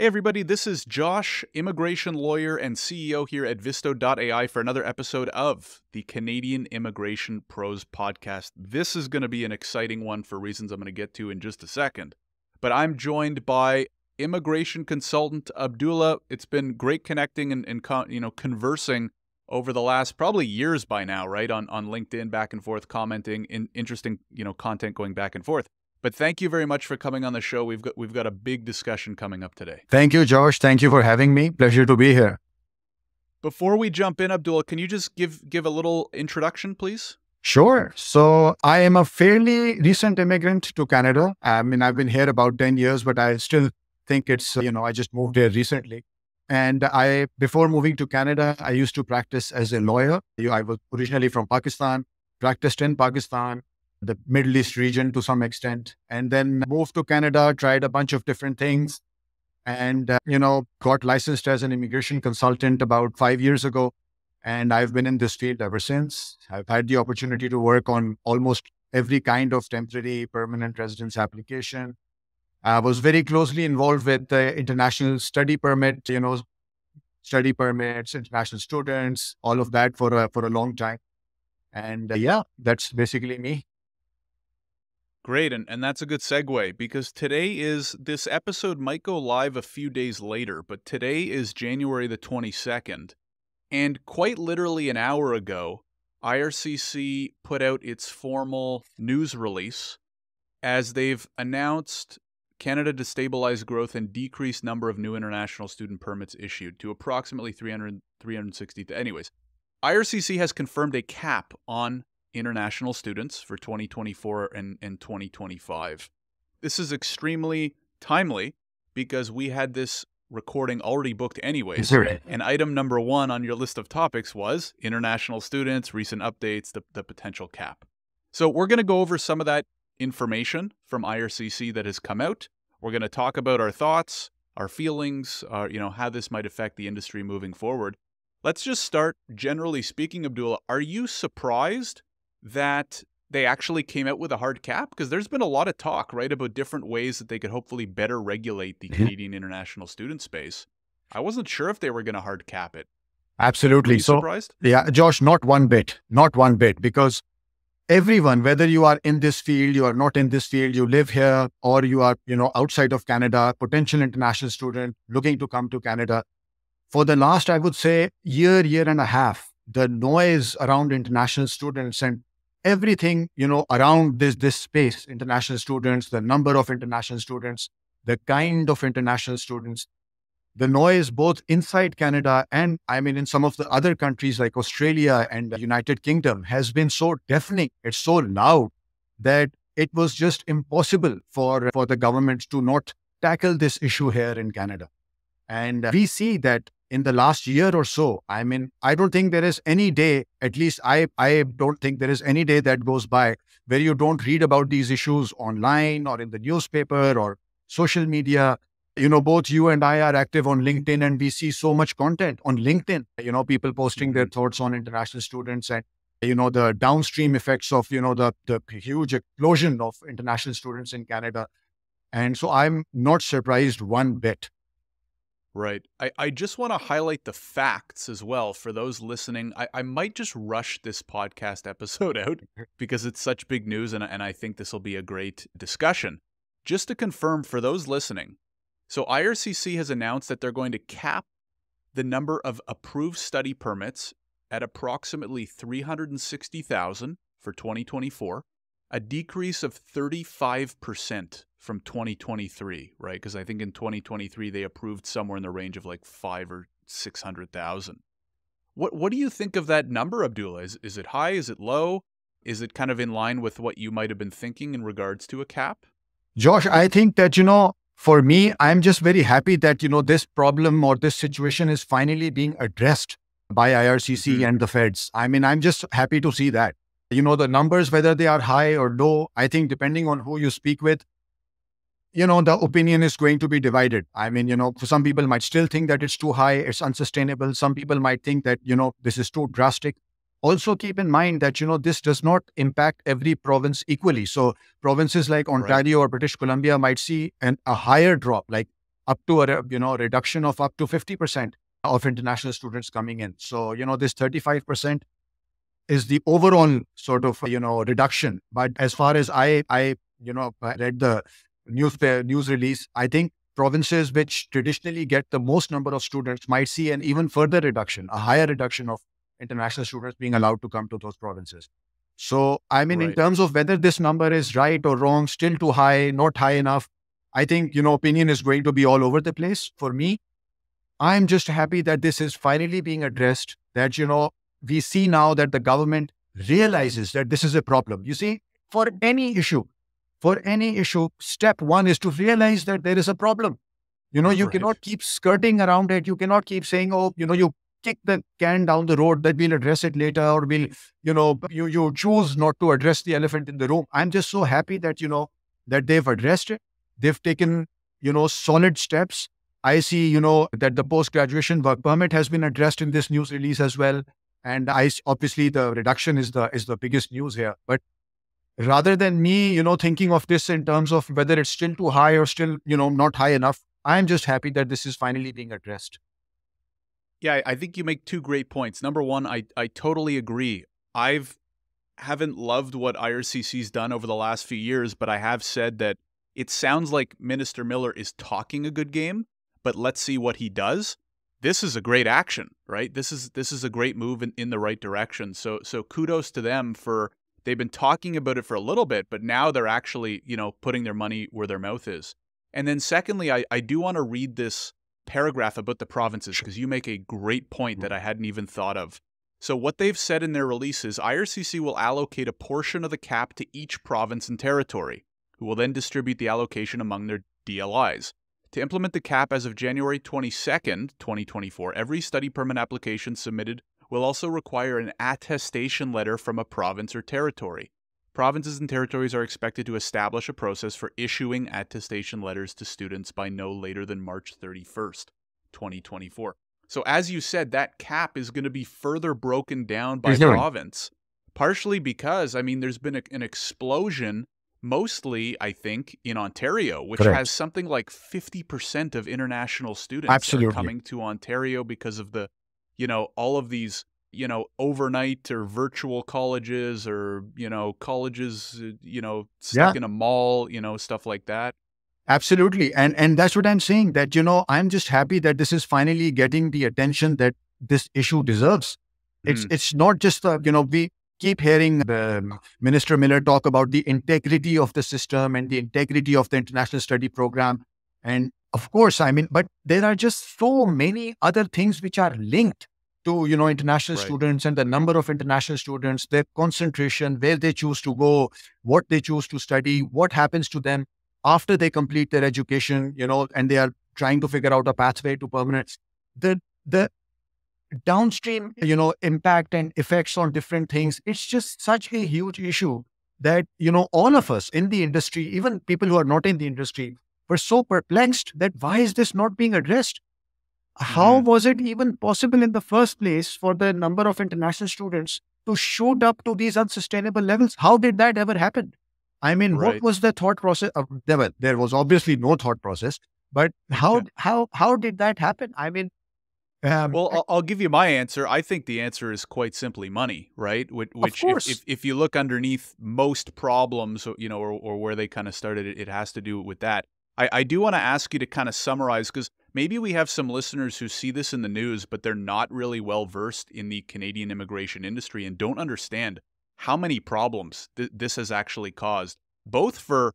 Hey everybody, this is Josh, immigration lawyer and CEO here at Visto.ai for another episode of the Canadian Immigration Pros podcast. This is going to be an exciting one for reasons I'm going to get to in just a second. But I'm joined by immigration consultant Abdullah. It's been great connecting and conversing over the last probably years by now, right? On LinkedIn, back and forth, commenting, interesting, content going back and forth. But thank you very much for coming on the show. We've got a big discussion coming up today. Thank you, Josh. Thank you for having me. Pleasure to be here. Before we jump in, Abdullah, can you just give a little introduction, please? Sure. So I am a fairly recent immigrant to Canada. I've been here about 10 years, but I still think it's, I just moved here recently. And before moving to Canada, I used to practice as a lawyer. I was originally from Pakistan, practiced in Pakistan, the Middle East region to some extent, and then moved to Canada, tried a bunch of different things, and, got licensed as an immigration consultant about 5 years ago. And I've been in this field ever since. I've had the opportunity to work on almost every kind of temporary permanent residence application. I was very closely involved with the international study permit, study permits, international students, all of that for a long time. And that's basically me. Great, and that's a good segue because this episode might go live a few days later, but today is January the 22nd, and quite literally an hour ago, IRCC put out its formal news release as they've announced Canada to stabilize growth and decrease number of new international student permits issued to approximately 360. Anyways, IRCC has confirmed a cap on international students for 2024 and 2025. This is extremely timely because we had this recording already booked anyways. And item number one on your list of topics was international students, recent updates, the potential cap. So we're going to go over some of that information from IRCC that has come out. We're going to talk about our thoughts, our feelings, how this might affect the industry moving forward. Let's just start generally speaking, Abdullah. Are you surprised that they actually came out with a hard cap? Because there's been a lot of talk, right, about different ways that they could hopefully better regulate the Canadian international student space. I wasn't sure if they were going to hard cap it. Absolutely. Were you surprised? Yeah, Josh, not one bit, because everyone, whether you are in this field, you are not in this field, you live here, or you are, outside of Canada, potential international student looking to come to Canada, for the last, I would say, year and a half, the noise around international students and everything, around this space, international students, the number of international students, the kind of international students, the noise both inside Canada and in some of the other countries like Australia and the United Kingdom has been so deafening. It's so loud that it was just impossible for the government to not tackle this issue here in Canada. And we see that in the last year or so, I don't think there is any day, at least I don't think there is any day that goes by where you don't read about these issues online or in the newspaper or social media. Both you and I are active on LinkedIn and we see so much content on LinkedIn, people posting their thoughts on international students and, the downstream effects of, the huge explosion of international students in Canada. And so I'm not surprised one bit. Right. I just want to highlight the facts as well for those listening. I might just rush this podcast episode out because it's such big news and I think this will be a great discussion. Just to confirm for those listening, so IRCC has announced that they're going to cap the number of approved study permits at approximately 360,000 for 2024, a decrease of 35% from 2023, right? Because I think in 2023, they approved somewhere in the range of like 500,000 or 600,000. What do you think of that number, Abdullah? Is it high? Is it low? Is it kind of in line with what you might have been thinking in regards to a cap? Josh, I think that, for me, I'm just very happy that, this problem or this situation is finally being addressed by IRCC and the feds. I'm just happy to see that. The numbers, whether they are high or low, I think depending on who you speak with, the opinion is going to be divided. Some people might still think that it's too high, it's unsustainable. Some people might think that, this is too drastic. Also keep in mind that, this does not impact every province equally. So provinces like Ontario or British Columbia might see a higher drop, like up to a reduction of up to 50% of international students coming in. So, this 35% is the overall sort of, reduction. But as far as I read the news release, I think provinces which traditionally get the most number of students might see an even further reduction, a higher reduction of international students being allowed to come to those provinces. So, I mean, in Right. terms of whether this number is right or wrong, still too high, not high enough, I think, opinion is going to be all over the place. For me, I'm just happy that this is finally being addressed, that, we see now that the government realizes that this is a problem. You see, for any issue, step one is to realize that there is a problem. You Right. cannot keep skirting around it. You cannot keep saying, oh, you kick the can down the road that we'll address it later, or you choose not to address the elephant in the room. I'm just so happy that, that they've addressed it. They've taken, solid steps. I see, that the post-graduation work permit has been addressed in this news release as well. And obviously the reduction is the biggest news here. But rather than me, thinking of this in terms of whether it's still too high or still, not high enough, I'm just happy that this is finally being addressed. Yeah, I think you make two great points. Number one, I totally agree. Haven't loved what IRCC's done over the last few years, but I have said that it sounds like Minister Miller is talking a good game, but let's see what he does. This is a great action, right? This is a great move in the right direction. So kudos to them for they've been talking about it for a little bit, but now they're actually, putting their money where their mouth is. And then secondly, I do want to read this paragraph about the provinces because you make a great point that I hadn't even thought of. So what they've said in their release is IRCC will allocate a portion of the cap to each province and territory, who will then distribute the allocation among their DLIs. To implement the cap as of January 22nd, 2024, every study permit application submitted will also require an attestation letter from a province or territory. Provinces and territories are expected to establish a process for issuing attestation letters to students by no later than March 31st, 2024. So as you said, that cap is going to be further broken down by province, partially because, there's been an explosion, mostly, I think, in Ontario, which has something like 50% of international students are coming to Ontario because of the, all of these overnight or virtual colleges or, colleges, stuck in a mall, stuff like that. Absolutely. And that's what I'm saying, that, I'm just happy that this is finally getting the attention that this issue deserves. It's not just, we keep hearing Minister Miller talk about the integrity of the system and the integrity of the international study program. And of course, but there are just so many other things which are linked to, international students and the number of international students, their concentration, where they choose to go, what they choose to study, what happens to them after they complete their education, and they are trying to figure out a pathway to permanence. The downstream, impact and effects on different things, it's just such a huge issue that, all of us in the industry, even people who are not in the industry, were so perplexed that why is this not being addressed? How was it even possible in the first place for the number of international students to shoot up to these unsustainable levels? How did that ever happen? What was the thought process? There was obviously no thought process, but how did that happen? Well, I'll give you my answer. I think the answer is quite simply money, right? Which if you look underneath most problems, or where they kind of started, it has to do with that. I do want to ask you to kind of summarize, because maybe we have some listeners who see this in the news, but they're not really well versed in the Canadian immigration industry and don't understand how many problems this has actually caused, both for,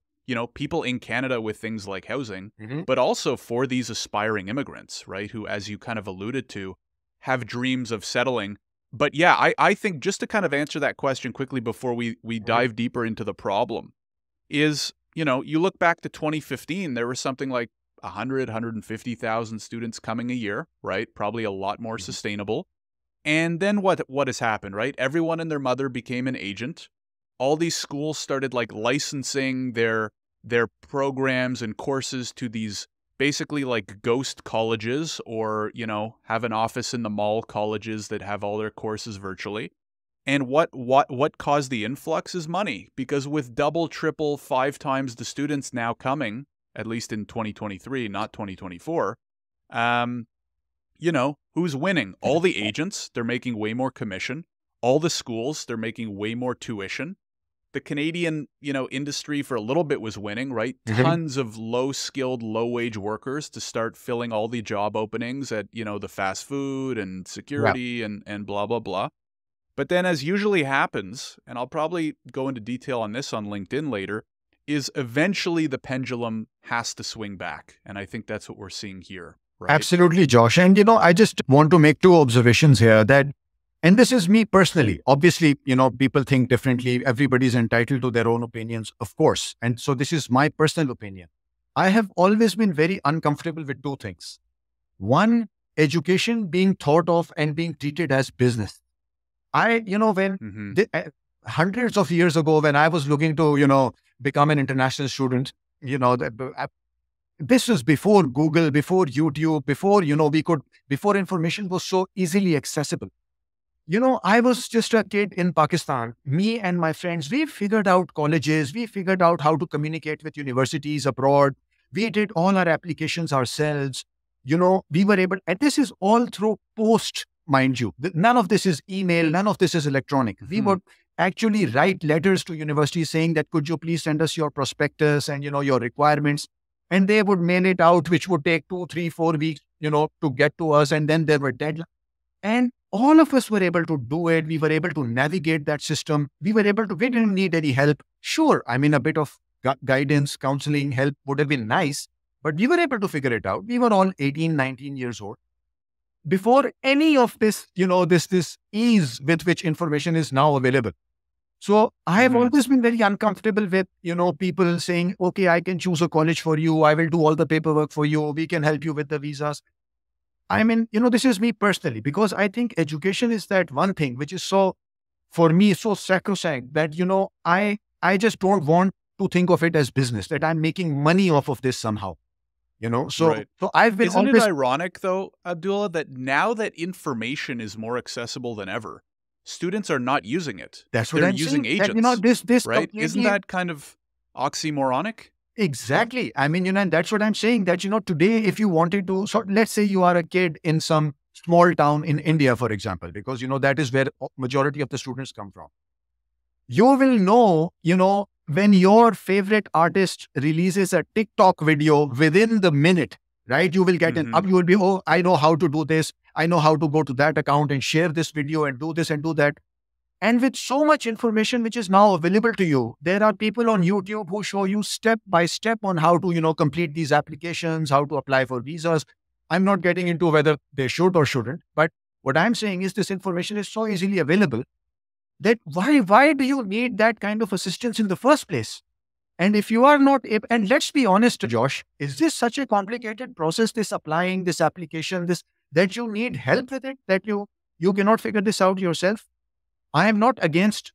people in Canada with things like housing, but also for these aspiring immigrants, right, who, as you kind of alluded to, have dreams of settling. But yeah, I think just to kind of answer that question quickly before we dive deeper into the problem is, you look back to 2015, there was something like 150,000 students coming a year, right? Probably a lot more sustainable. And then what has happened, right? Everyone and their mother became an agent. All these schools started like licensing their programs and courses to these basically like ghost colleges, or, have an office in the mall colleges that have all their courses virtually. And what caused the influx is money, because with double, triple, 5 times the students now coming, at least in 2023, not 2024. Who's winning? All the agents, they're making way more commission. All the schools, they're making way more tuition. The Canadian, industry for a little bit was winning, right? Mhm. Tons of low-skilled, low-wage workers to start filling all the job openings at, the fast food and Yeah. security and blah, blah, blah. But then, as usually happens, and I'll probably go into detail on this on LinkedIn later, is eventually the pendulum has to swing back. And I think that's what we're seeing here, right? Absolutely, Josh. And, I just want to make two observations here that, and this is me personally. Obviously, people think differently. Everybody's entitled to their own opinions, of course. And so this is my personal opinion. I have always been very uncomfortable with two things. One, education being thought of and being treated as business. When Mm-hmm. hundreds of years ago, when I was looking to, become an international student, this was before Google, before YouTube, before information was so easily accessible. I was just a kid in Pakistan. Me and my friends, we figured out colleges, we figured out how to communicate with universities abroad. We did all our applications ourselves. We were able, and this is all through post, mind you. None of this is email, none of this is electronic. We Mm-hmm. would actually write letters to universities saying that, could you please send us your prospectus and, your requirements? And they would mail it out, which would take 2, 3, 4 weeks, to get to us. And then there were deadlines. And all of us were able to do it. We were able to navigate that system. We didn't need any help. Sure, I mean, a bit of guidance, counseling, help would have been nice, but we were able to figure it out. We were all 18, 19 years old. Before any of this, this ease with which information is now available. So I have Mm-hmm. always been very uncomfortable with, people saying, okay, I can choose a college for you. I will do all the paperwork for you. We can help you with the visas. I mean, this is me personally, because I think education is that one thing which is so, for me, so sacrosanct that, I just don't want to think of it as business, that I'm making money off of this somehow, Right. so I've been Isn't it always, ironic, though, Abdullah, that now that information is more accessible than ever, students are not using it? that's what They're I'm using saying, that, agents, this right? Isn't completely, that kind of oxymoronic? exactly. I mean, and that's what I'm saying, that, today, if you wanted to, so let's say you are a kid in some small town in India, for example, because, that is where majority of the students come from. You will know, when your favorite artist releases a TikTok video within the minute, right? You will get an Mm-hmm. up, you will be, oh, I know how to do this. I know how to go to that account and share this video and do this and do that. And with so much information which is now available to you, there are people on YouTube who show you step by step on how to, complete these applications, how to apply for visas. I'm not getting into whether they should or shouldn't, but what I'm saying is this information is so easily available that why do you need that kind of assistance in the first place? And if you are not able, and let's be honest, Josh, is this such a complicated process, this applying, this application, this, that you need help with it, that you cannot figure this out yourself? I am not against,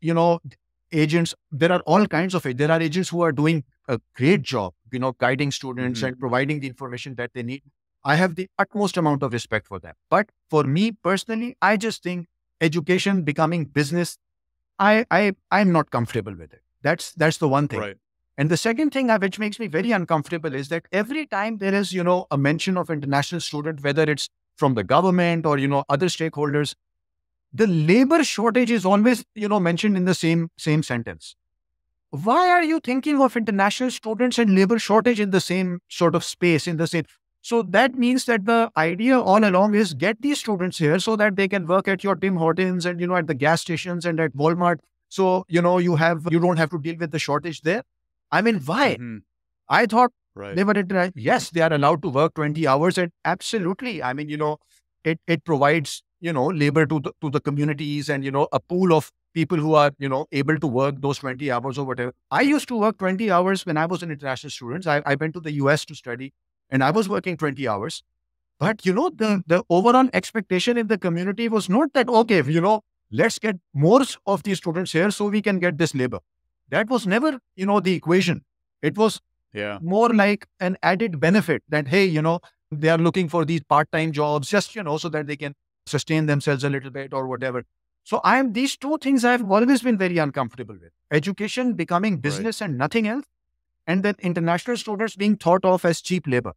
agents. There are all kinds of it. There are agents who are doing a great job, guiding students Mm-hmm. and providing the information that they need. I have the utmost amount of respect for them. But for me personally, I just think education becoming business, I'm not comfortable with it. That's the one thing. Right. And the second thing which makes me very uncomfortable is that every time there is, a mention of international student, whether it's from the government or, other stakeholders, the labor shortage is always, mentioned in the same sentence. Why are you thinking of international students and labor shortage in the same sort of space, in the same? So that means that the idea all along is get these students here so that they can work at your Tim Hortons and, at the gas stations and at Walmart. So, you don't have to deal with the shortage there. I mean, why? Mm-hmm. I thought Right. they were, yes, they are allowed to work 20 hours, and absolutely. I mean, it provides, labor to the communities and, a pool of people who are, able to work those 20 hours or whatever. I used to work 20 hours when I was an international student. I went to the US to study and I was working 20 hours. But, the overall expectation in the community was not that, okay, let's get more of these students here so we can get this labor. That was never, the equation. It was Yeah. more like an added benefit that, hey, they are looking for these part-time jobs just, so that they can sustain themselves a little bit or whatever. So these two things I've always been very uncomfortable with. Education becoming Right. business and nothing else. and then international students being thought of as cheap labor.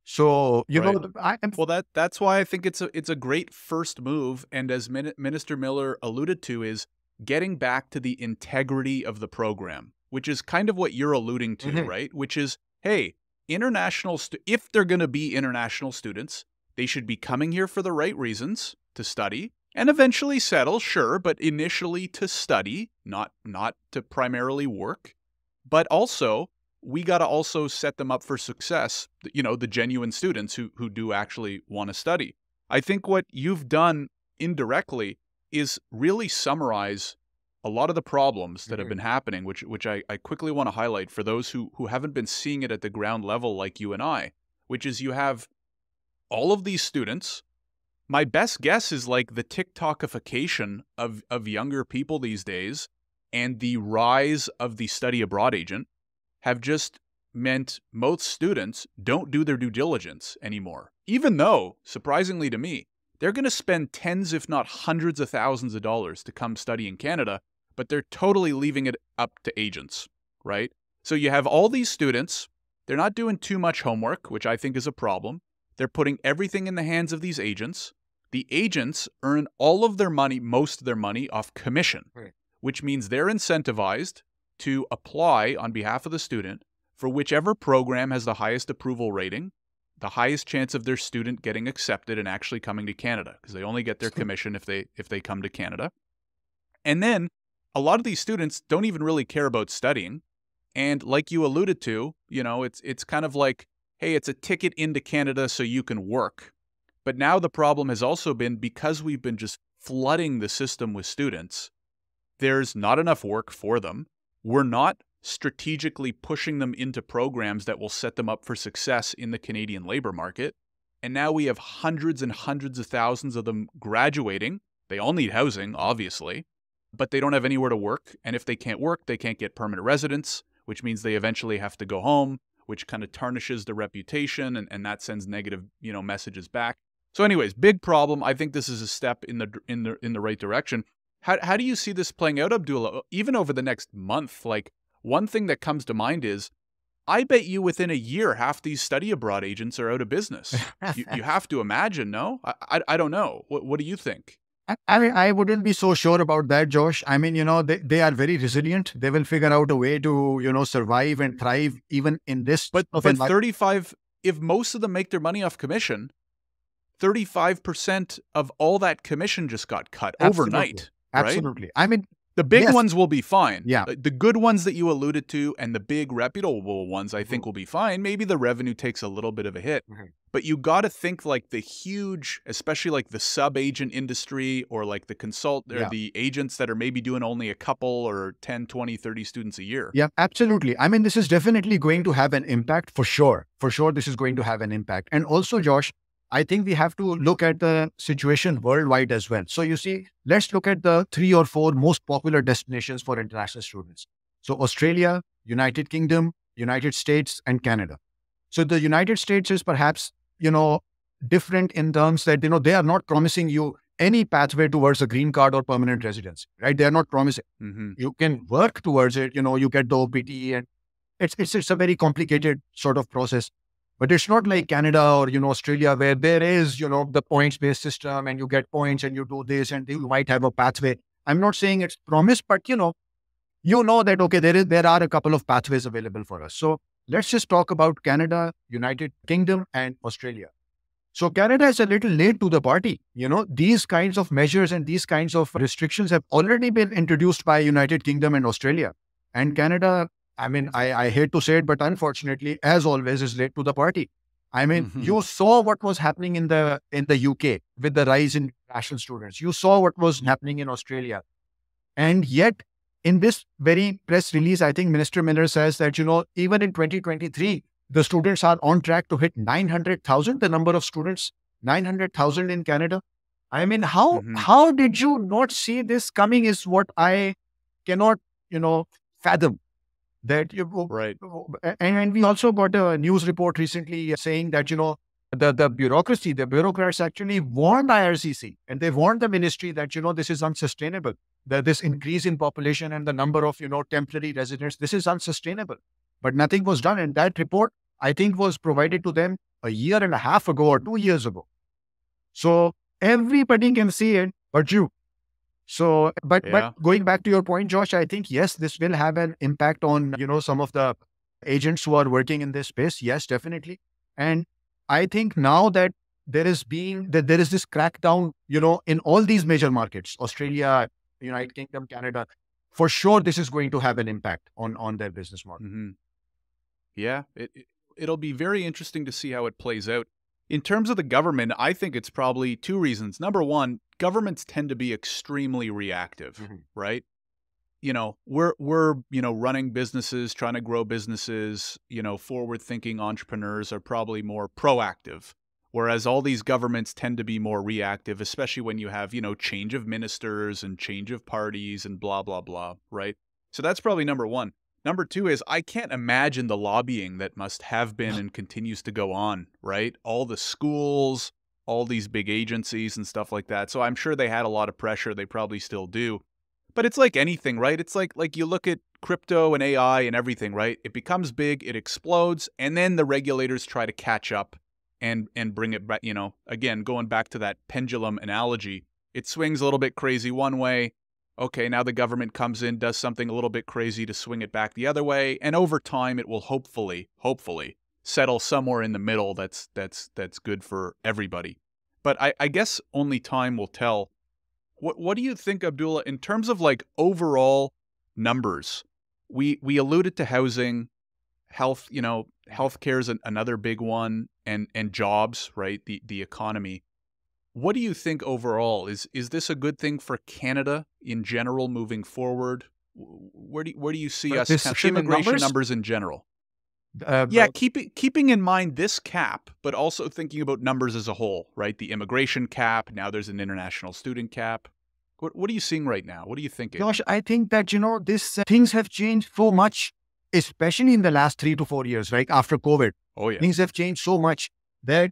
So, Right. I am. Well, that's why I think it's a great first move, and as Minister Miller alluded to, is getting back to the integrity of the program, which is kind of what you're alluding to, Mhm. right? Which is, hey, if they're going to be international students, they should be coming here for the right reasons to study and eventually settle, sure, but initially to study, not to primarily work. But also, we got to also set them up for success, the genuine students who do actually want to study. I think what you've done indirectly is really summarize a lot of the problems that have Mhm. been happening, which I quickly want to highlight for those who haven't been seeing it at the ground level like you and I, which is you have all of these students. My best guess is like the TikTokification of younger people these days and the rise of the study abroad agent have just meant most students don't do their due diligence anymore. Even though, surprisingly to me, they're going to spend tens, if not hundreds of thousands of dollars to come study in Canada, but they're totally leaving it up to agents, right? So you have all these students, they're not doing too much homework, which I think is a problem. They're putting everything in the hands of these agents. The agents earn all of their money, most of their money, off commission, Right. which means they're incentivized to apply on behalf of the student for whichever program has the highest approval rating, the highest chance of their student getting accepted and actually coming to Canada, because they only get their commission if they come to Canada. And then a lot of these students don't even really care about studying. And like you alluded to, it's kind of like, hey, it's a ticket into Canada so you can work. But now the problem has also been because we've been just flooding the system with students, there's not enough work for them. We're not strategically pushing them into programs that will set them up for success in the Canadian labor market. And now we have hundreds and hundreds of thousands of them graduating. They all need housing, obviously, but they don't have anywhere to work. And if they can't work, they can't get permanent residence, which means they eventually have to go home, which kind of tarnishes their reputation and that sends negative, messages back. So anyways, big problem. I think this is a step in the right direction. How do you see this playing out, Abdullah? Even over the next month, like one thing that comes to mind is, I bet you within a year, half these study abroad agents are out of business. You have to imagine, no? I don't know. What do you think? I mean, I wouldn't be so sure about that, Josh. I mean, they are very resilient. They will figure out a way to, survive and thrive even in this But of but 35, if most of them make their money off commission, 35% of all that commission just got cut Absolutely. overnight, right? Absolutely. I mean, The big yes. ones will be fine. Yeah. The good ones that you alluded to and the big reputable ones, I think, Mhm. will be fine. Maybe the revenue takes a little bit of a hit. Mhm. But you got to think like the huge, especially like the sub-agent industry or like the or Yeah. the agents that are maybe doing only a couple or 10, 20, 30 students a year. Yeah, absolutely. I mean, this is definitely going to have an impact for sure. For sure, this is going to have an impact. And also, Josh, I think we have to look at the situation worldwide as well. So you see, let's look at the 3 or 4 most popular destinations for international students. So Australia, United Kingdom, United States, and Canada. So the United States is perhaps, different in terms that, they are not promising you any pathway towards a green card or permanent residency, right? They are not promising. Mm-hmm. You can work towards it, you get the OPT, and it's a very complicated sort of process. But it's not like Canada or, Australia, where there is, the points-based system and you get points and you do this and you might have a pathway. I'm not saying it's promised, but, that, okay, there are a couple of pathways available for us. So let's just talk about Canada, United Kingdom, and Australia. So Canada is a little late to the party. These kinds of measures and these kinds of restrictions have already been introduced by United Kingdom and Australia. And Canada, I mean, I hate to say it, but unfortunately, as always, is late to the party. I mean, Mm-hmm. you saw what was happening in the UK with the rise in international students. You saw what was happening in Australia. And yet, in this very press release, I think Minister Miller says that, even in 2023, the students are on track to hit 900,000, the number of students, 900,000 in Canada. I mean, Mm-hmm. how did you not see this coming is what I cannot, fathom. That Right. and we also got a news report recently saying that, the bureaucracy, the bureaucrats actually warned IRCC and they warned the ministry that, this is unsustainable. That this increase in population and the number of, temporary residents, this is unsustainable. but nothing was done. And that report, I think, was provided to them a year and a half ago or 2 years ago. So everybody can see it, but you. So, but Yeah. going back to your point, Josh, I think, yes, this will have an impact on, some of the agents who are working in this space. Yes, definitely. And I think now that there is this crackdown, in all these major markets, Australia, United Kingdom, Canada, for sure, this is going to have an impact on their business model. Mm-hmm. Yeah, it'll be very interesting to see how it plays out. In terms of the government, I think it's probably two reasons. Number one, governments tend to be extremely reactive, Mm-hmm. right? We're running businesses, trying to grow businesses, forward-thinking entrepreneurs are probably more proactive. Whereas all these governments tend to be more reactive, especially when you have, change of ministers and change of parties and blah, blah, blah, right? So that's probably number one. Number two is I can't imagine the lobbying that must have been and continues to go on, right? All the schools, all these big agencies and stuff like that. So I'm sure they had a lot of pressure. They probably still do. But it's like anything, right? It's like you look at crypto and AI and everything, right? It becomes big, it explodes, and then the regulators try to catch up and bring it back, again, going back to that pendulum analogy. It swings a little bit crazy one way. Okay, now the government comes in, does something a little bit crazy to swing it back the other way, and over time it will hopefully settle somewhere in the middle that's good for everybody. But I guess only time will tell. What do you think, Abdullah, in terms of like overall numbers? We alluded to housing, health, healthcare is another big one, and jobs, right? The economy. What do you think overall? Is this a good thing for Canada in general moving forward? Where do you see But us this kind of section of immigration numbers, numbers in general? uh, Yeah, keeping in mind this cap, but also thinking about numbers as a whole, right? The immigration cap, now there's an international student cap. What are you seeing right now? What are you thinking? Josh, I think that, this things have changed so much, especially in the last 3 to 4 years, right? After COVID, Oh yeah. things have changed so much that,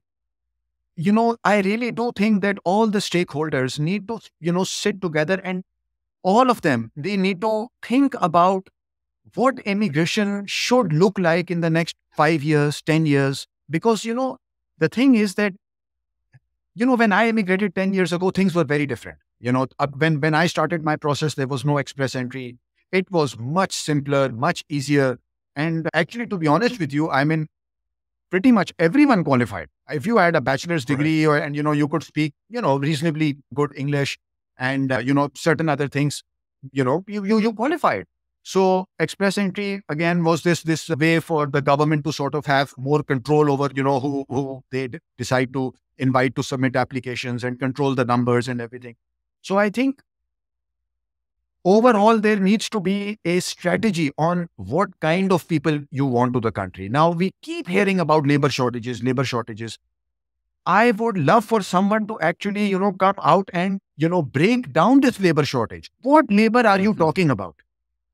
I really do think that all the stakeholders need to, sit together, and all of them, they need to think about what immigration should look like in the next 5 years, 10 years. Because, the thing is that, when I immigrated 10 years ago, things were very different. When I started my process, there was no express entry. It was much simpler, much easier. And actually, to be honest with you, I mean, pretty much everyone qualified. If you had a bachelor's Right. degree and, you could speak, reasonably good English and, certain other things, you qualified. So express entry, again, was this way for the government to sort of have more control over, who they decide to invite to submit applications and control the numbers and everything. So I think overall, there needs to be a strategy on what kind of people you want to the country. Now, we keep hearing about labor shortages, labor shortages. I would love for someone to actually, come out and, break down this labor shortage. What labor are you Mm-hmm. talking about?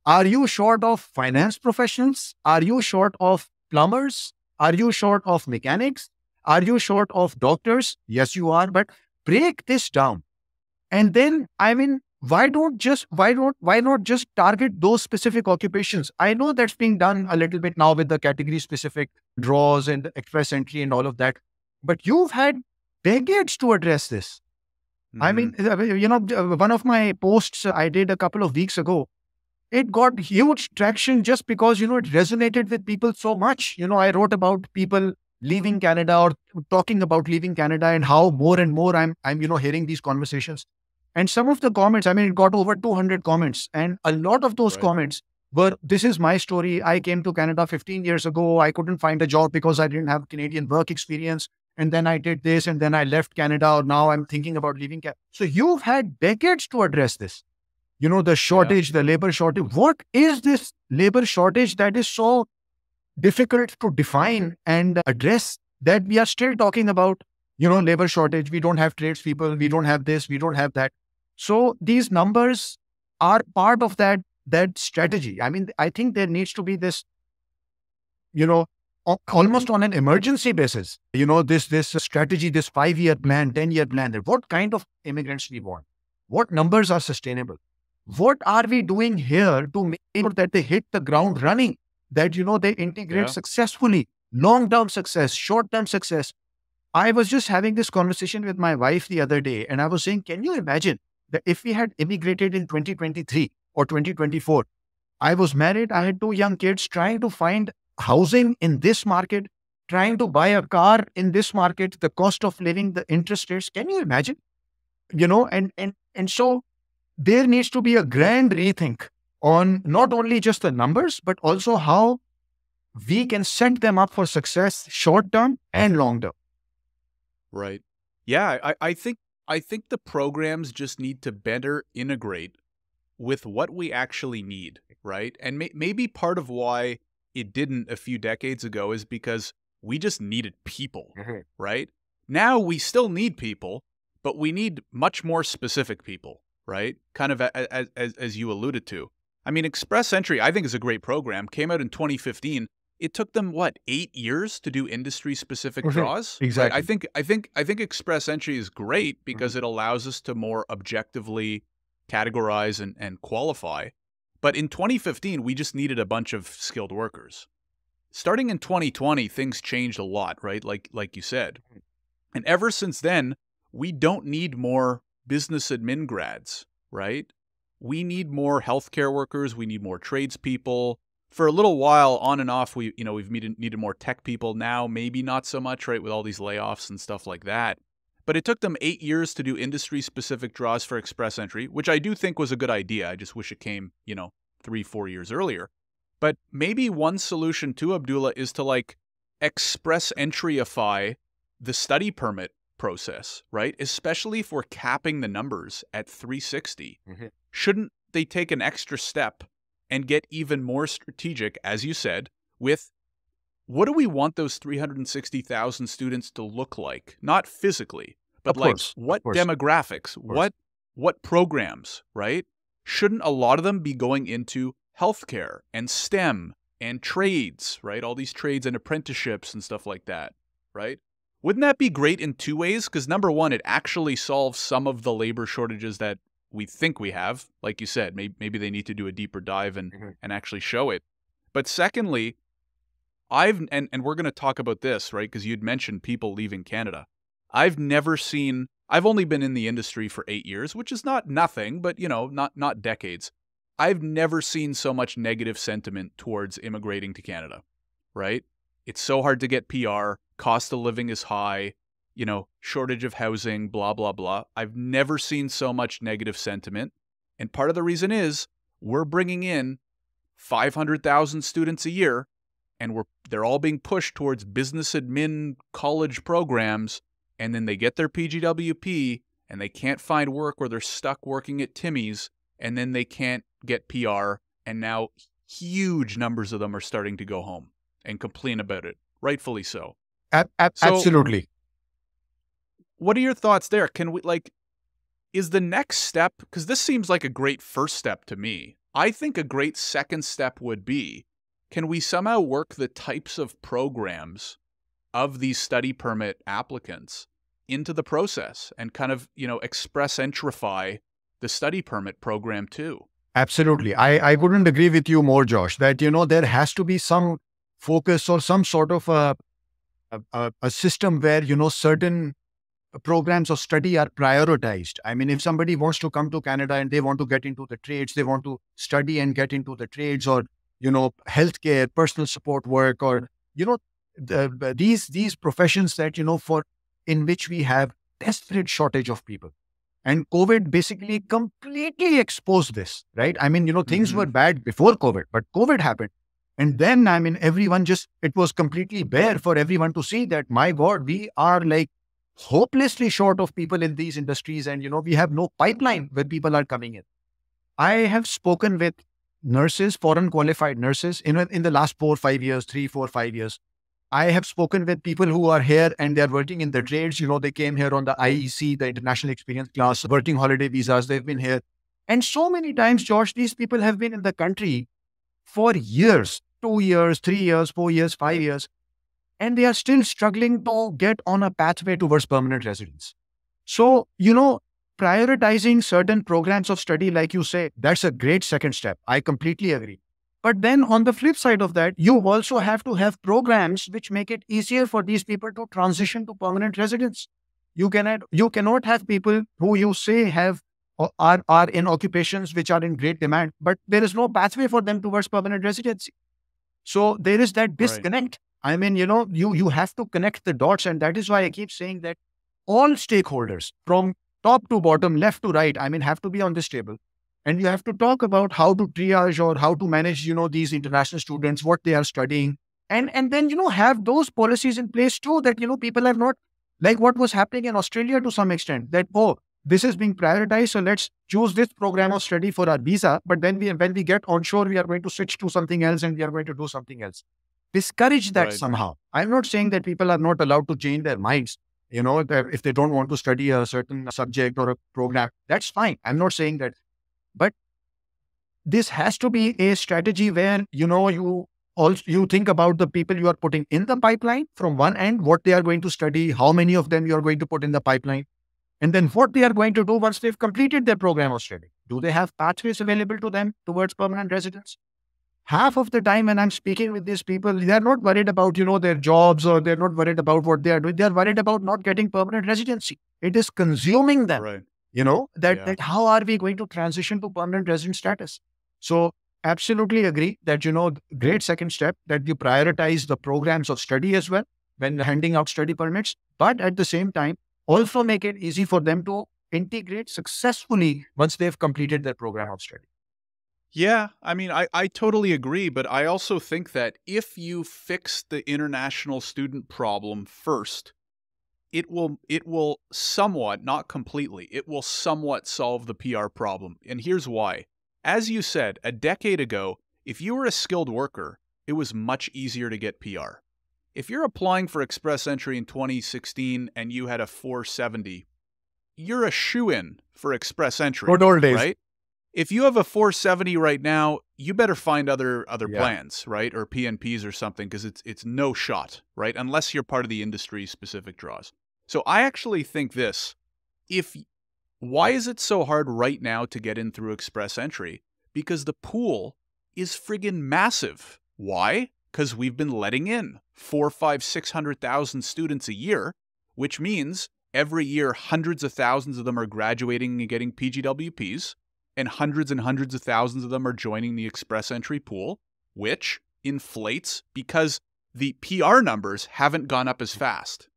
Are you short of finance professionals? Are you short of plumbers? Are you short of mechanics? Are you short of doctors? Yes, you are, but break this down. And then, I mean, why not just target those specific occupations? I know that's being done a little bit now with the category specific draws and express entry and all of that, but you've had decades to address this. I mean, one of my posts I did a couple of weeks ago, it got huge traction just because, it resonated with people so much. I wrote about people leaving Canada or talking about leaving Canada and how more and more I'm hearing these conversations. And some of the comments, I mean, it got over 200 comments. And a lot of those Right. comments were, this is my story. I came to Canada 15 years ago. I couldn't find a job because I didn't have Canadian work experience. And then I did this and then I left Canada. Or now I'm thinking about leaving Canada. So you've had decades to address this. The Yeah. shortage, the labor shortage. What is this labor shortage that is so difficult to define and address that we are still talking about, labor shortage? We don't have tradespeople. We don't have this. We don't have that. So these numbers are part of that strategy. I mean, I think there needs to be this, almost on an emergency basis, this strategy, this 5-year plan, 10-year plan. What kind of immigrants we want? What numbers are sustainable? What are we doing here to make sure that they hit the ground running? that, they integrate Yeah. successfully, long-term success, short-term success. I was just having this conversation with my wife the other day, and I was saying, can you imagine that if we had immigrated in 2023 or 2024? I was married, I had two young kids, trying to find housing in this market, trying to buy a car in this market, the cost of living, the interest rates. Can you imagine? And so there needs to be a grand rethink on not only just the numbers, but also how we can set them up for success short term and long term. Right. Yeah, I think the programs just need to better integrate with what we actually need, right? And maybe part of why it didn't a few decades ago is because we just needed people, Mhm. right? Now we still need people, but we need much more specific people, right? Kind of as you alluded to. I mean, Express Entry, I think, is a great program. Came out in 2015. It took them what, 8 years to do industry specific Mhm. draws, right? I Exactly. think I think I think Express Entry is great Mhm. because it allows us to more objectively categorize and qualify. But in 2015, we just needed a bunch of skilled workers. Starting in 2020, things changed a lot, right? Like you said. And ever since then, we don't need more business admin grads, right? We need more healthcare workers. We need more tradespeople. For a little while, on and off, we've needed more tech people. Now, maybe not so much, right, with all these layoffs and stuff like that. But it took them 8 years to do industry-specific draws for Express Entry, which I do think was a good idea. I just wish it came, 3, 4 years earlier. But maybe one solution to Abdullah is to express entryify the study permit process, right? Especially if we're capping the numbers at 360. Mhm. Shouldn't they take an extra step and get even more strategic, as you said, with what do we want those 360,000 students to look like? Not physically, but Of course. Of what course. demographics, Of course. what programs, right? Shouldn't a lot of them be going into healthcare and STEM and trades, right? All these trades and apprenticeships and stuff like that, right? Wouldn't that be great in two ways? Because number one, it actually solves some of the labor shortages that we think we have. Like you said, maybe they need to do a deeper dive Mhm. and actually show it. But secondly, and we're going to talk about this, right? Because you'd mentioned people leaving Canada. I've only been in the industry for 8 years, which is not nothing, but not decades. I've never seen so much negative sentiment towards immigrating to Canada, right? It's so hard to get PR, cost of living is high, shortage of housing, blah, blah, blah. I've never seen so much negative sentiment. And part of the reason is we're bringing in 500,000 students a year, and they're all being pushed towards business admin college programs, and then they get their PGWP and they can't find work, or they're stuck working at Timmy's, and then they can't get PR, and now huge numbers of them are starting to go home and complain about it, rightfully so. So, Absolutely. what are your thoughts there? Can we is the next step, because this seems like a great first step to me. I think a great second step would be, can we somehow work the types of programs of these study permit applicants into the process and kind of, express entrify the study permit program too? Absolutely. I wouldn't agree with you more, Josh, that, there has to be some focus or some sort of a system where, certain programs of study are prioritized. I mean, if somebody wants to come to Canada and they want to get into the trades, they want to study and get into the trades, or, healthcare, personal support work, or, these professions that, for in which we have desperate shortage of people. And COVID basically completely exposed this, right? I mean, things Mm-hmm. were bad before COVID, but COVID happened. And then, I mean, it was completely bare for everyone to see that, my God, we are like hopelessly short of people in these industries. And, we have no pipeline where people are coming in. I have spoken with nurses, foreign qualified nurses, in the last 4 or 5 years, 3, 4, 5 years. I have spoken with people who are here and they're working in the trades. They came here on the IEC, the International Experience Class, working holiday visas. They've been here. And so many times, Josh, these people have been in the country for years, 2 years, 3 years, 4 years, 5 years, and they are still struggling to get on a pathway towards permanent residence. So, prioritizing certain programs of study, like you say, that's a great second step. I completely agree. But then on the flip side of that, you also have to have programs which make it easier for these people to transition to permanent residence. You cannot have people who you say have or are in occupations which are in great demand, but there is no pathway for them towards permanent residency. So there is that Right. disconnect. I mean, you have to connect the dots, and that is why I keep saying that all stakeholders from top to bottom, left to right, I mean, have to be on this table. And you have to talk about how to triage or how to manage, these international students, what they are studying. And then, have those policies in place too that, people are not like what was happening in Australia to some extent that, oh, this is being prioritized. So let's choose this program of study for our visa. But then when we get onshore, we are going to switch to something else and we are going to do something else. Discourage that Right. somehow. I'm not saying that people are not allowed to change their minds. That if they don't want to study a certain subject or a program, that's fine. I'm not saying that. But this has to be a strategy where, you think about the people you are putting in the pipeline from one end, what they are going to study, how many of them you are going to put in the pipeline, and then what they are going to do once they've completed their program of study. Do they have pathways available to them towards permanent residence? Half of the time when I'm speaking with these people, they're not worried about, their jobs, or they're not worried about what they are doing. They're worried about not getting permanent residency. It is consuming them, Right. Yeah. that how are we going to transition to permanent resident status? So absolutely agree that, great second step that you prioritize the programs of study as well when handing out study permits, but at the same time, also make it easy for them to integrate successfully once they've completed their program of study. Yeah, I mean, I totally agree, but I also think that if you fix the international student problem first, it will somewhat, not completely, it will somewhat solve the PR problem. And here's why. As you said, a decade ago, if you were a skilled worker, it was much easier to get PR. If you're applying for express entry in 2016 and you had a 470, you're a shoo-in for express entry, Good old days. right? If you have a 470 right now, you better find other Yeah. plans, right? Or PNPs or something, because it's no shot, right? Unless you're part of the industry specific draws. So I actually think this, why is it so hard right now to get in through express entry? Because the pool is friggin' massive. Why? Because we've been letting in 4, 5, 600,000 students a year, which means every year hundreds of thousands of them are graduating and getting PGWPs, and hundreds of thousands of them are joining the express entry pool, which inflates because the PR numbers haven't gone up as fast,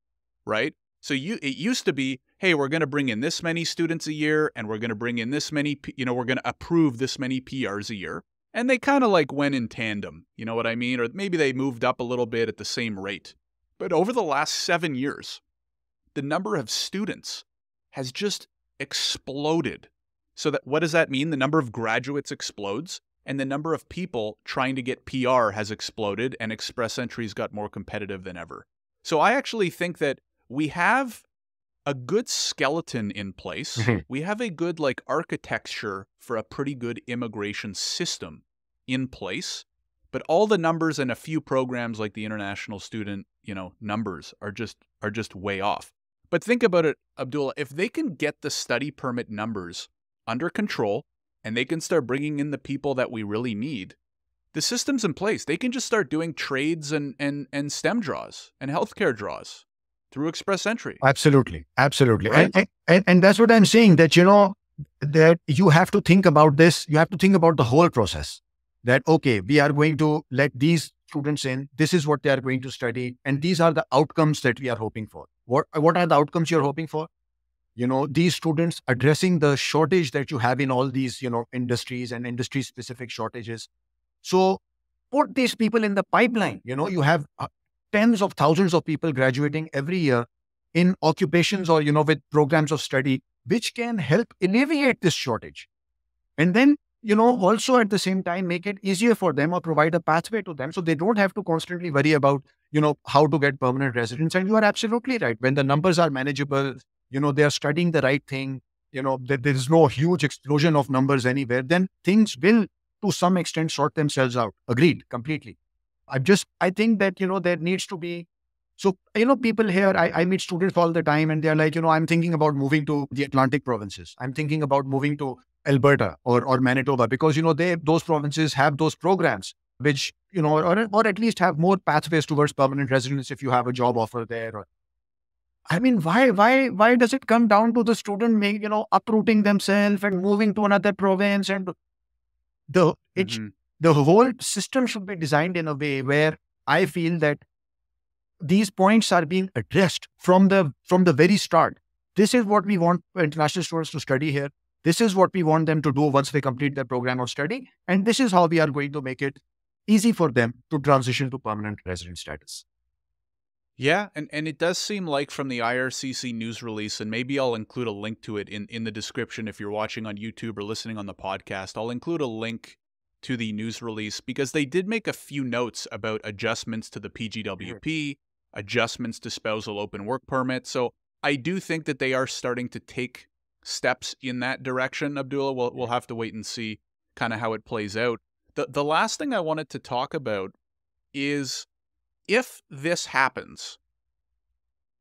right? So it used to be, hey, we're going to bring in this many students a year, and we're going to bring in this many, we're going to approve this many PRs a year. And they kind of like went in tandem, you know what I mean? Or maybe they moved up a little bit at the same rate. But over the last 7 years, the number of students has just exploded. So that what does that mean? The number of graduates explodes, and the number of people trying to get PR has exploded, and express entry's got more competitive than ever. So I actually think that we have a good skeleton in place. Mhm. We have a good architecture for a pretty good immigration system in place, but all the numbers and a few programs like the international student, numbers are just way off. But think about it, Abdullah, if they can get the study permit numbers under control and they can start bringing in the people that we really need, the system's in place. They can just start doing trades and STEM draws and healthcare draws through express entry. Absolutely. Right? And that's what I'm saying, that, that you have to think about this. You have to think about the whole process that, okay, we are going to let these students in. This is what they are going to study. And these are the outcomes that we are hoping for. What are the outcomes you're hoping for? These students addressing the shortage that you have in all these, industries and industry specific shortages. So put these people in the pipeline. You have tens of thousands of people graduating every year in occupations or, with programs of study, which can help alleviate this shortage. And then, also at the same time, make it easier for them or provide a pathway to them so they don't have to constantly worry about, how to get permanent residence. And you are absolutely right. When the numbers are manageable, they are studying the right thing, there is no huge explosion of numbers anywhere, then things will to some extent sort themselves out. Agreed, completely. I think that, there needs to be, so, people here, I meet students all the time and they're like, I'm thinking about moving to the Atlantic provinces. I'm thinking about moving to Alberta or Manitoba because, those provinces have those programs. which, or at least have more pathways towards permanent residence if you have a job offer there. I mean, why does it come down to the student, uprooting themselves and moving to another province? And the it Hmm. the whole system should be designed in a way where I feel that these points are being addressed from the very start. This is what we want international students to study here. This is what we want them to do once they complete their program of study, and this is how we are going to make it easy for them to transition to permanent resident status. Yeah, and it does seem like from the IRCC news release, and maybe I'll include a link to it in the description if you're watching on YouTube or listening on the podcast. I'll include a link to the news release because they did make a few notes about adjustments to the PGWP, adjustments to spousal open work permit. So I do think that they are starting to take steps in that direction, Abdullah. We'll have to wait and see kind of how it plays out. The last thing I wanted to talk about is if this happens,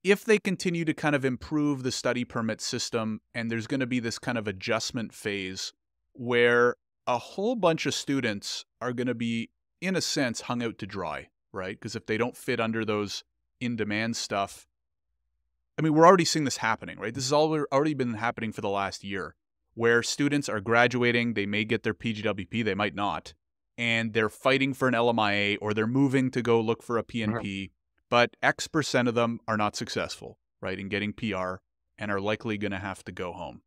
if they continue to kind of improve the study permit system and there's going to be this kind of adjustment phase where a whole bunch of students are going to be, in a sense, hung out to dry, right? Because if they don't fit under those in-demand stuff, I mean, we're already seeing this happening, right? This has already been happening for the last year, where students are graduating, they may get their PGWP, they might not, and they're fighting for an LMIA or they're moving to go look for a PNP, but X% of them are not successful, right, in getting PR and are likely going to have to go home.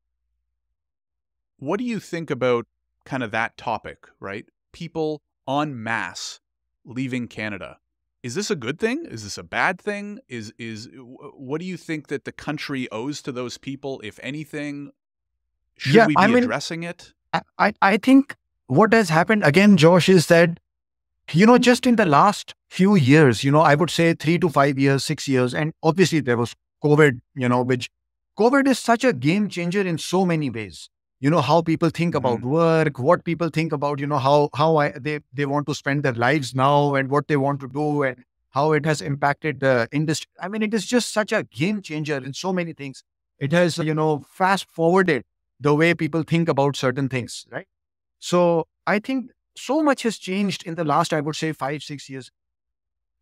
What do you think about kind of that topic, right? People en masse leaving Canada. Is this a good thing? Is this a bad thing? What do you think that the country owes to those people, if anything? Should Yeah, we I be mean, addressing it? I think what has happened again, Josh, is that, just in the last few years, I would say 3 to 5 years, 6 years, and obviously there was COVID, which COVID is such a game changer in so many ways. How people think about Hmm. work, what people think about, they want to spend their lives now and what they want to do and how it has impacted the industry. I mean, it is just such a game changer in so many things. It has, fast forwarded the way people think about certain things, right? So I think so much has changed in the last, I would say, 5, 6 years.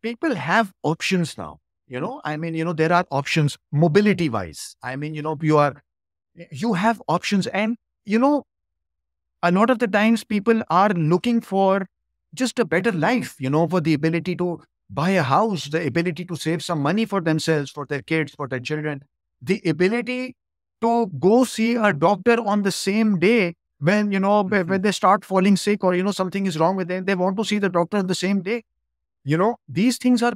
People have options now. I mean, there are options mobility wise. I mean, you have options, and, you know, a lot of the times people are looking for just a better life, for the ability to buy a house, the ability to save some money for themselves, for their kids, for their children, the ability to go see a doctor on the same day when, Hmm. when they start falling sick or, something is wrong with them, they want to see the doctor on the same day. These things are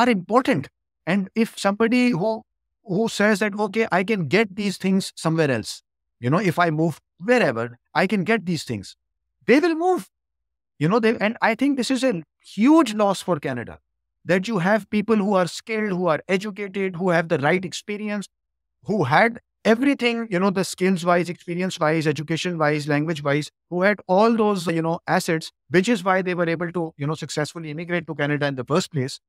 important. And if somebody who says that, okay, I can get these things somewhere else, if I move wherever, I can get these things, they will move. And I think this is a huge loss for Canada, that you have people who are skilled, who are educated, who have the right experience, who had everything, the skills wise, experience wise, education wise, language wise, who had all those, assets, which is why they were able to, successfully immigrate to Canada in the first place.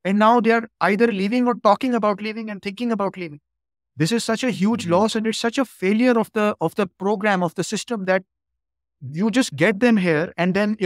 And now they are either leaving or talking about leaving and thinking about leaving. This is such a huge Hmm. loss, and it's such a failure of the program, of the system, that you just get them here and then,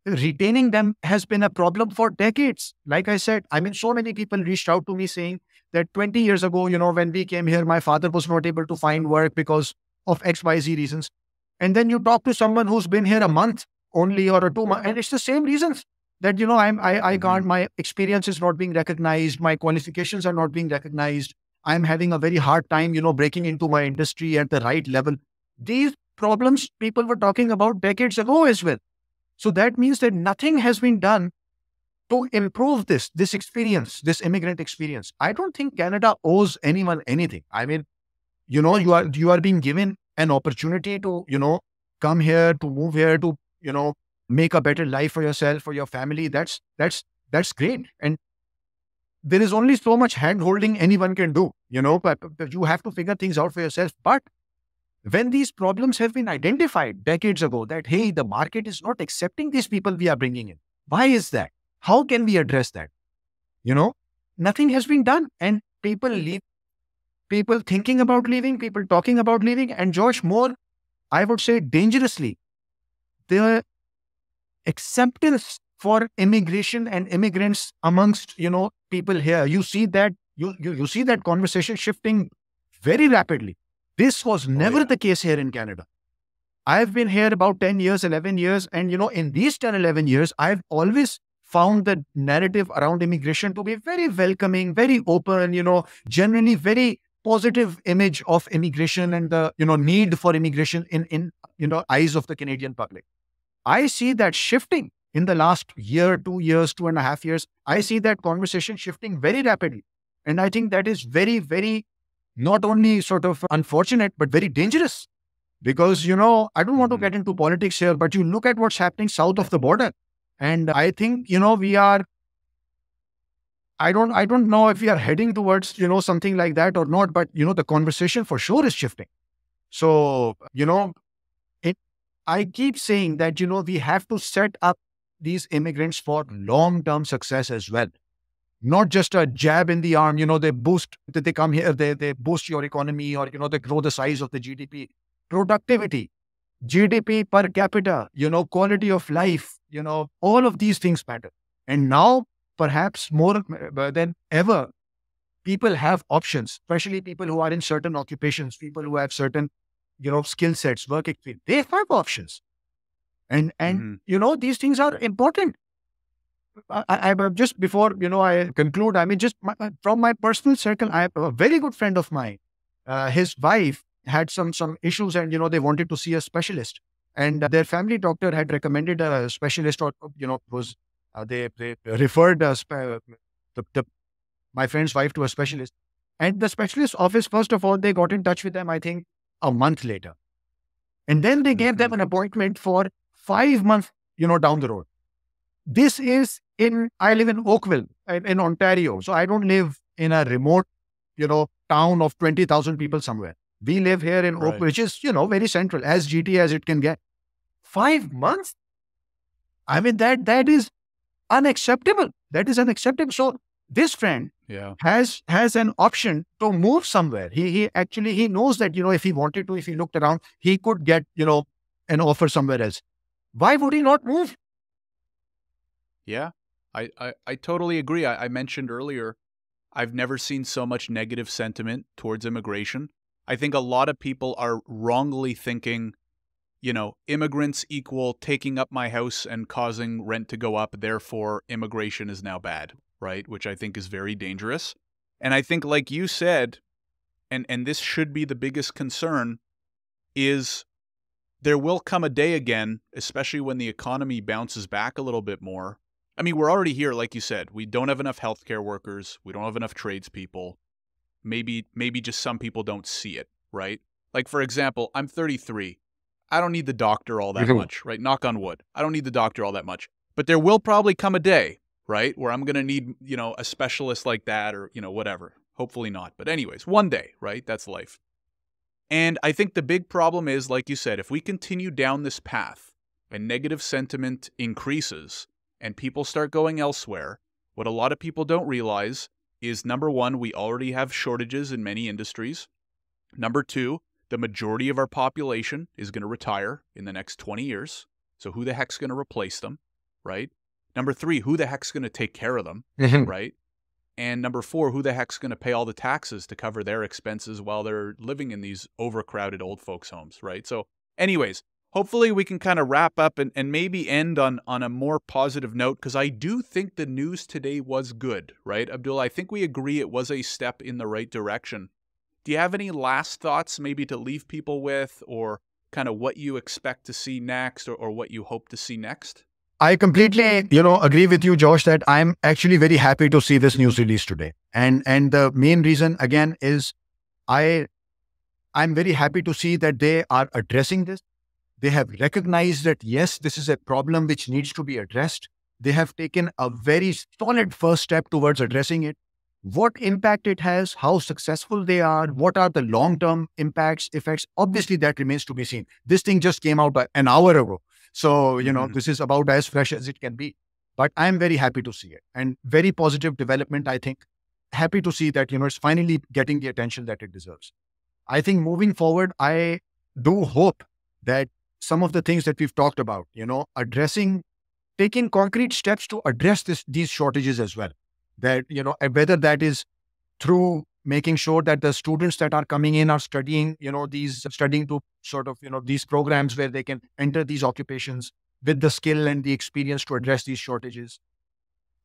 retaining them has been a problem for decades. Like I said, I mean, so many people reached out to me saying that 20 years ago, when we came here, my father was not able to find work because of XYZ reasons. And then you talk to someone who's been here a month only or a 2 month, and it's the same reasons, that, I Hmm. can't, my experience is not being recognized, my qualifications are not being recognized. I'm having a very hard time, breaking into my industry at the right level. These problems people were talking about decades ago as well. So that means that nothing has been done to improve this experience, this immigrant experience. I don't think Canada owes anyone anything. I mean, you are being given an opportunity to, come here, to move here, to, make a better life for yourself, for your family. That's great. And there is only so much hand holding anyone can do, but you have to figure things out for yourself. But when these problems have been identified decades ago, that, hey, the market is not accepting these people we are bringing in. Why is that? How can we address that? You know, Nothing has been done, and people leave, people thinking about leaving, people talking about leaving. And Josh, more, I would say dangerously, the acceptance for immigration and immigrants amongst, people here. You see that, you see that conversation shifting very rapidly. This was Oh, never yeah. the case here in Canada. I've been here about 10 years, 11 years. And, in these 10, 11 years, I've always found the narrative around immigration to be very welcoming, very open, generally very positive image of immigration and the, need for immigration in, eyes of the Canadian public. I see that shifting in the last year, 2 years, 2.5 years. I see that conversation shifting very rapidly. And I think that is very, very not only sort of unfortunate, but very dangerous. Because, I don't want to Hmm. get into politics here, but you look at what's happening south of the border. And I think, we are, I don't know if we are heading towards, something like that or not, but, the conversation for sure is shifting. So, it, I keep saying that, we have to set up these immigrants for long-term success as well. Not just a jab in the arm, they come here, they boost your economy, or, they grow the size of the GDP. Productivity, GDP per capita, quality of life, all of these things matter. And now, perhaps more than ever, people have options, especially people who are in certain occupations, people who have certain, skill sets, work experience. They have options. And Hmm. these things are important. Just before, I conclude, I mean, just from my personal circle, I have a very good friend of mine. His wife had some issues, and, they wanted to see a specialist. And their family doctor had recommended a specialist, or, was, they referred the, my friend's wife to a specialist. And the specialist office, first of all, they got in touch with them, I think, a month later. And then they gave Hmm. them an appointment for 5 months, down the road. This is I live in Oakville, in Ontario. So I don't live in a remote, town of 20,000 people somewhere. We live here in Right. Oakville, which is, very central, as GT as it can get. 5 months? I mean, that is unacceptable. That is unacceptable. So this friend Yeah. has an option to move somewhere. He actually, he knows that, if he wanted to, if he looked around, he could get, an offer somewhere else. Why would he not move? Yeah. I totally agree. I mentioned earlier, I've never seen so much negative sentiment towards immigration. I think a lot of people are wrongly thinking, immigrants equal taking up my house and causing rent to go up, therefore immigration is now bad, right? Which I think is very dangerous. And I think, like you said, and this should be the biggest concern, is there will come a day again, especially when the economy bounces back a little bit more. I mean, we're already here, like you said. We don't have enough healthcare workers. We don't have enough tradespeople. Maybe just some people don't see it, right? Like, for example, I'm 33. I don't need the doctor all that Mhm. much, right? Knock on wood. I don't need the doctor all that much. But there will probably come a day, right, where I'm going to need, a specialist like that, or, whatever. Hopefully not. But anyways, one day, right? That's life. And I think the big problem is, like you said, if we continue down this path and negative sentiment increases and people start going elsewhere, what a lot of people don't realize is, number one, we already have shortages in many industries. Number two, the majority of our population is going to retire in the next 20 years. So who the heck's going to replace them, right? Number three, who the heck's going to take care of them, Mhm. right? And number four, who the heck's going to pay all the taxes to cover their expenses while they're living in these overcrowded old folks' homes, right? So, anyways, hopefully we can kind of wrap up and maybe end on a more positive note, because I do think the news today was good, right, Abdullah? I think we agree it was a step in the right direction. Do you have any last thoughts maybe to leave people with, or kind of what you expect to see next, or what you hope to see next? I completely, agree with you, Josh, that I'm actually very happy to see this news release today. And the main reason again is I I'm very happy to see that they are addressing this. They have recognized that yes, this is a problem which needs to be addressed. They have taken a very solid first step towards addressing it. What impact it has, how successful they are, what are the long-term impacts, effects, obviously that remains to be seen. This thing just came out an hour ago. So, Hmm. this is about as fresh as it can be. But I'm very happy to see it, and very positive development, I think. Happy to see that, it's finally getting the attention that it deserves. I think moving forward, I do hope that some of the things that we've talked about, addressing taking concrete steps to address these shortages as well. That, whether that is through making sure that the students that are coming in are studying, studying to sort of, these programs where they can enter these occupations with the skill and the experience to address these shortages.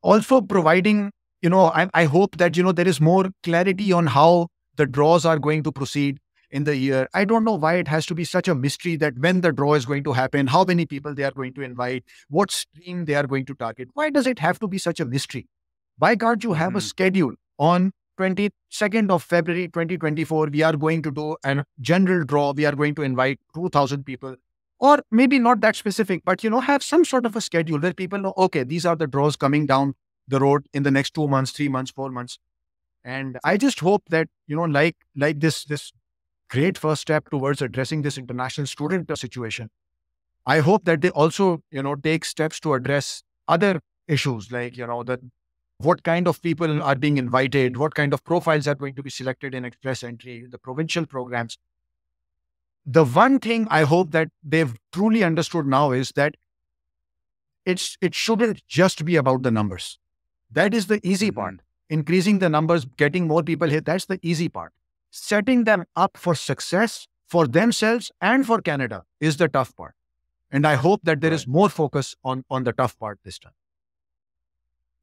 Also providing, I hope that, there is more clarity on how the draws are going to proceed in the year. I don't know why it has to be such a mystery that when the draw is going to happen, how many people they are going to invite, what stream they are going to target. Why does it have to be such a mystery? Why can't you have a schedule on 22nd of February 2024, we are going to do a general draw. We are going to invite 2,000 people, or maybe not that specific, but, have some sort of a schedule where people know, okay, these are the draws coming down the road in the next 2 months, 3 months, 4 months. And I just hope that, like this great first step towards addressing this international student situation, I hope that they also, take steps to address other issues like, what kind of people are being invited, what kind of profiles are going to be selected in express entry, the provincial programs. The one thing I hope that they've truly understood now is that it shouldn't just be about the numbers. That is the easy part. Increasing the numbers, getting more people here, that's the easy part. Setting them up for success for themselves and for Canada is the tough part. And I hope that there is more focus on the tough part this time.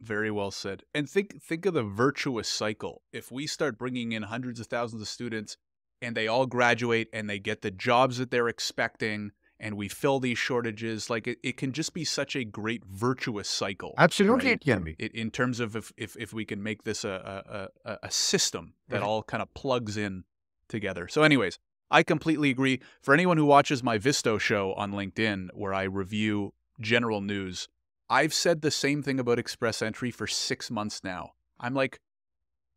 Very well said. And think of the virtuous cycle. If we start bringing in hundreds of thousands of students and they all graduate and they get the jobs that they're expecting and we fill these shortages, like it can just be such a great virtuous cycle. Absolutely, right? It can be. In terms of if we can make this a system that all kind of plugs in together. So anyways, I completely agree. For anyone who watches my Visto show on LinkedIn, where I review general news, I've said the same thing about Express Entry for 6 months now. I'm like,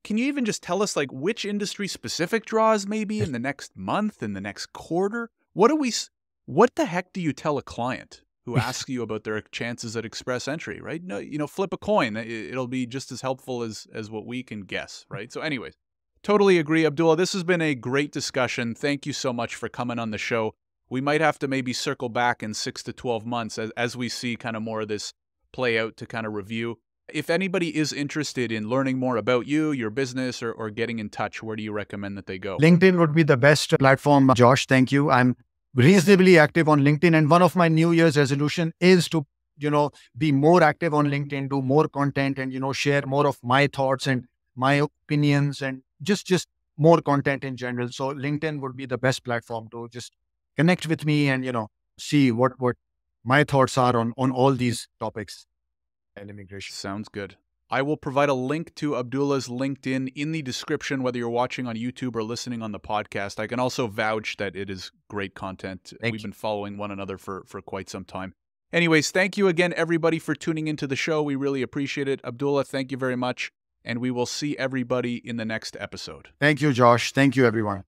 can you even just tell us like which industry specific draws maybe in the next month, in the next quarter? What the heck do you tell a client who asks you about their chances at Express Entry, right? No, flip a coin. It'll be just as helpful as what we can guess, right? So anyways, totally agree, Abdullah. This has been a great discussion. Thank you so much for coming on the show. We might have to maybe circle back in 6 to 12 months as we see kind of more of this play out to kind of review. If anybody is interested in learning more about you, your business, or getting in touch, where do you recommend that they go? LinkedIn would be the best platform, Josh. Thank you. I'm reasonably active on LinkedIn. And one of my New Year's resolution is to, be more active on LinkedIn, do more content and, share more of my thoughts and my opinions and just more content in general. So LinkedIn would be the best platform to just connect with me and, see what my thoughts are on all these topics and immigration. Sounds good. I will provide a link to Abdullah's LinkedIn in the description, whether you're watching on YouTube or listening on the podcast. I can also vouch that it is great content. We've been following one another for quite some time. Anyways, thank you again, everybody, for tuning into the show. We really appreciate it. Abdullah, thank you very much. And we will see everybody in the next episode. Thank you, Josh. Thank you, everyone.